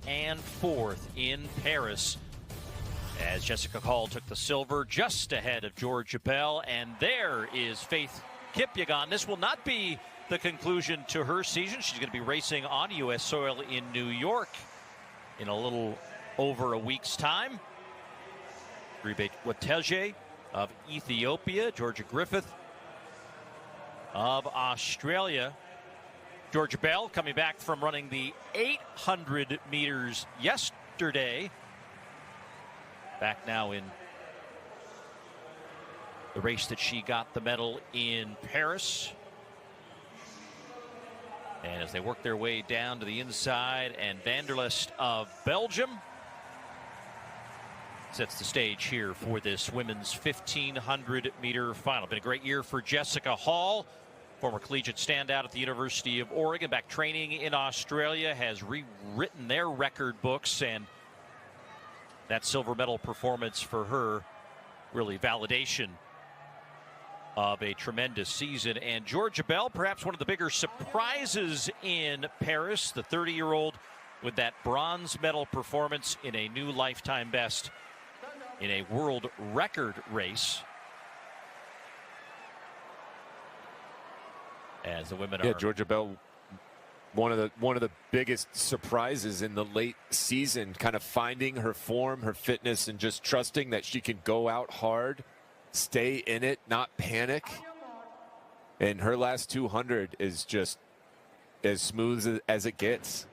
and fourth in Paris, as Jessica Hall took the silver just ahead of Georgia Bell. And there is Faith Kipyegon. This will not be the conclusion to her season. She's going to be racing on U.S. soil in New York in a little over a week's time. Rebate Wateje of Ethiopia, Georgia Griffith of Australia. Georgia Bell coming back from running the 800 meters yesterday. Back now in the race that she got the medal in Paris. And as they work their way down to the inside, and Vanderlest of Belgium sets the stage here for this women's 1500 meter final. Been a great year for Jessica Hall, former collegiate standout at the University of Oregon, back training in Australia, has rewritten their record books, and that silver medal performance for her really validation of a tremendous season. And Georgia Bell, perhaps one of the bigger surprises in Paris, the 30-year-old with that bronze medal performance in a new lifetime best in a world record race. As the women are... Georgia Bell, one of the biggest surprises in the late season, kind of finding her form, her fitness, and just trusting that she can go out hard, stay in it, not panic. And her last 200 is just as smooth as it gets.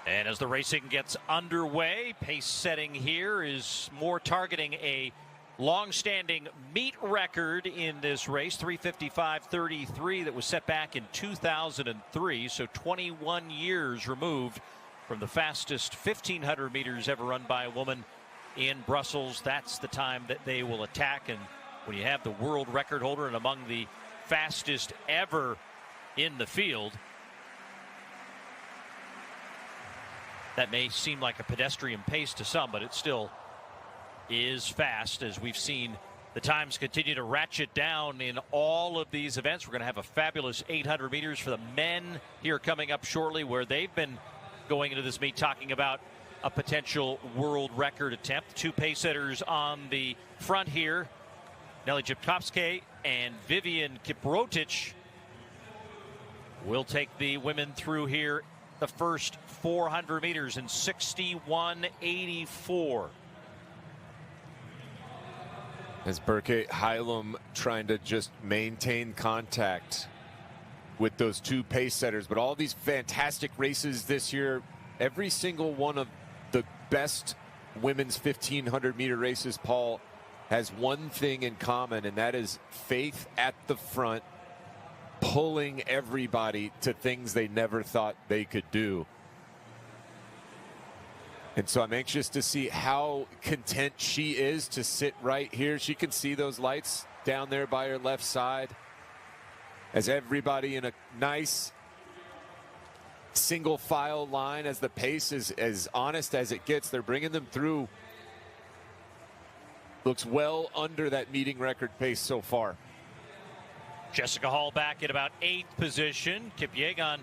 And as the racing gets underway, pace setting here is more targeting a long-standing meet record in this race, 3:55.33, that was set back in 2003, so 21 years removed from the fastest 1,500 meters ever run by a woman in Brussels. That's the time that they will attack. And when you have the world record holder and among the fastest ever in the field, that may seem like a pedestrian pace to some, but it still is fast, as we've seen the times continue to ratchet down in all of these events. We're going to have a fabulous 800 meters for the men here coming up shortly, where they've been going into this meet talking about a potential world record attempt. Two pace setters on the front here, Nelly Jepkowski and Vivian Kiprotich, will take the women through here the first 400 meters in 61.84. As Birke Heilum trying to just maintain contact with those two pace setters. But all these fantastic races this year, every single one of the best women's 1,500 meter races, Paul, has one thing in common, and that is faith at the front, pulling everybody to things they never thought they could do. And so I'm anxious to see how content she is to sit right here. She can see those lights down there by her left side, as everybody in a nice single file line, as the pace is as honest as it gets. They're bringing them through. Looks well under that meeting record pace so far. Jessica Hall back at about 8th position. Kipyegon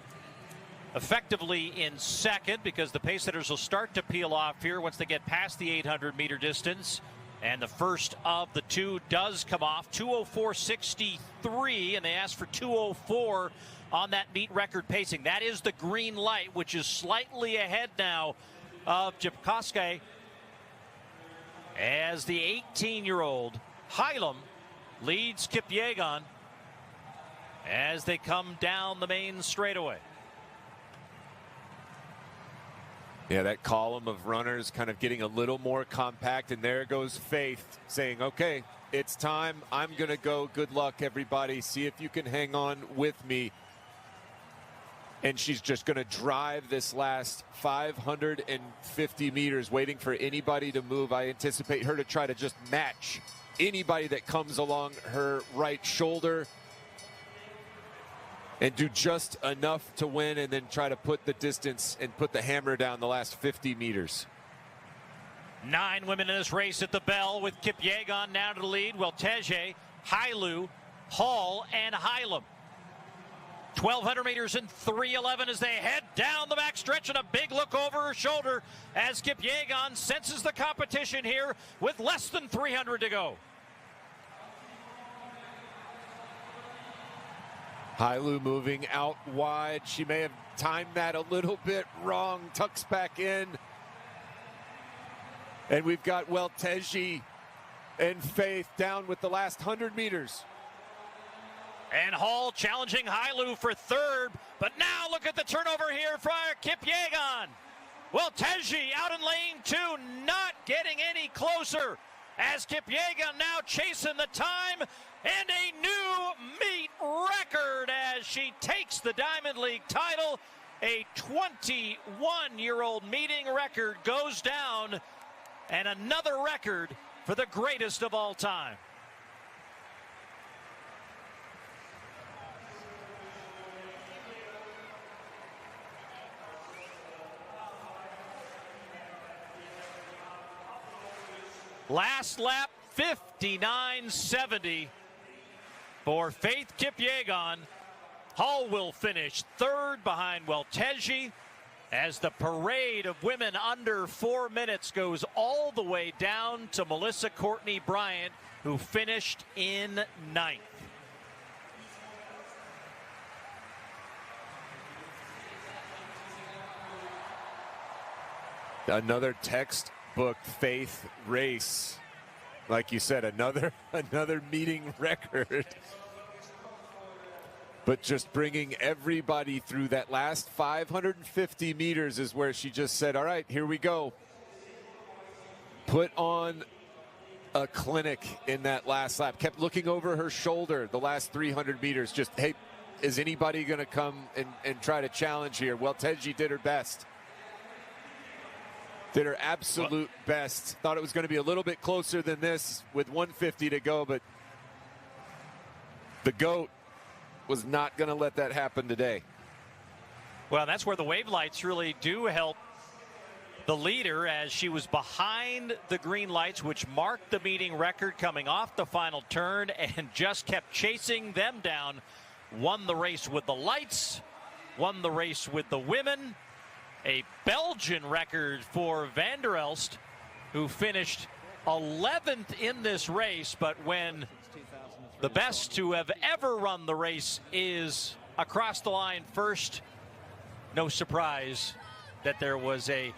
effectively in second, because the pace setters will start to peel off here once they get past the 800 meter distance. And the first of the two does come off, 2:04.63, and they ask for 2:04 on that meet record pacing. That is the green light, which is slightly ahead now of Jepkowski, as the 18-year-old Heilum leads Kipyegon as they come down the main straightaway. Yeah, that column of runners kind of getting a little more compact, and there goes Faith saying, okay, it's time. I'm going to go. Good luck, everybody. See if you can hang on with me. And she's just going to drive this last 550 meters, waiting for anybody to move. I anticipate her to try to just match anybody that comes along her right shoulder and do just enough to win, and then try to put the distance and put the hammer down the last 50 meters. 9 women in this race at the bell, with Kipyegon now to the lead. Welteje, Hailu, Hall, and Heilum. 1,200 meters in 3:11 as they head down the back stretch and a big look over her shoulder as Kipyegon senses the competition here with less than 300 to go. Hailu moving out wide. She may have timed that a little bit wrong. Tucks back in. And we've got Welteji and Faith down with the last 100 meters. And Hall challenging Hailu for third. But now look at the turnover here for Kipyegon. Welteji out in lane 2, not getting any closer. As Kipyegon now chasing the time, and a new meet record as she takes the Diamond League title. A 21-year-old meeting record goes down, and another record for the greatest of all time. Last lap, 59.70 for Faith Kipyegon. Hall will finish third behind Welteji as the parade of women under 4 minutes goes all the way down to Melissa Courtney Bryant, who finished in 9th. Another textbook Faith race. Like you said, another meeting record. But just bringing everybody through that last 550 meters is where she just said, all right, here we go. Put on a clinic in that last lap. Kept looking over her shoulder the last 300 meters. Just, hey, is anybody going to come and try to challenge here? Welteji did her best. Did her absolute best. Thought it was going to be a little bit closer than this with 150 to go, but the GOAT was not going to let that happen today. Well, that's where the wave lights really do help the leader, as she was behind the green lights, which marked the meeting record coming off the final turn, and just kept chasing them down. Won the race with the lights, won the race with the women. A Belgian record for Van der Elst, who finished 11th in this race. But when the best to have ever run the race is across the line first, no surprise that there was a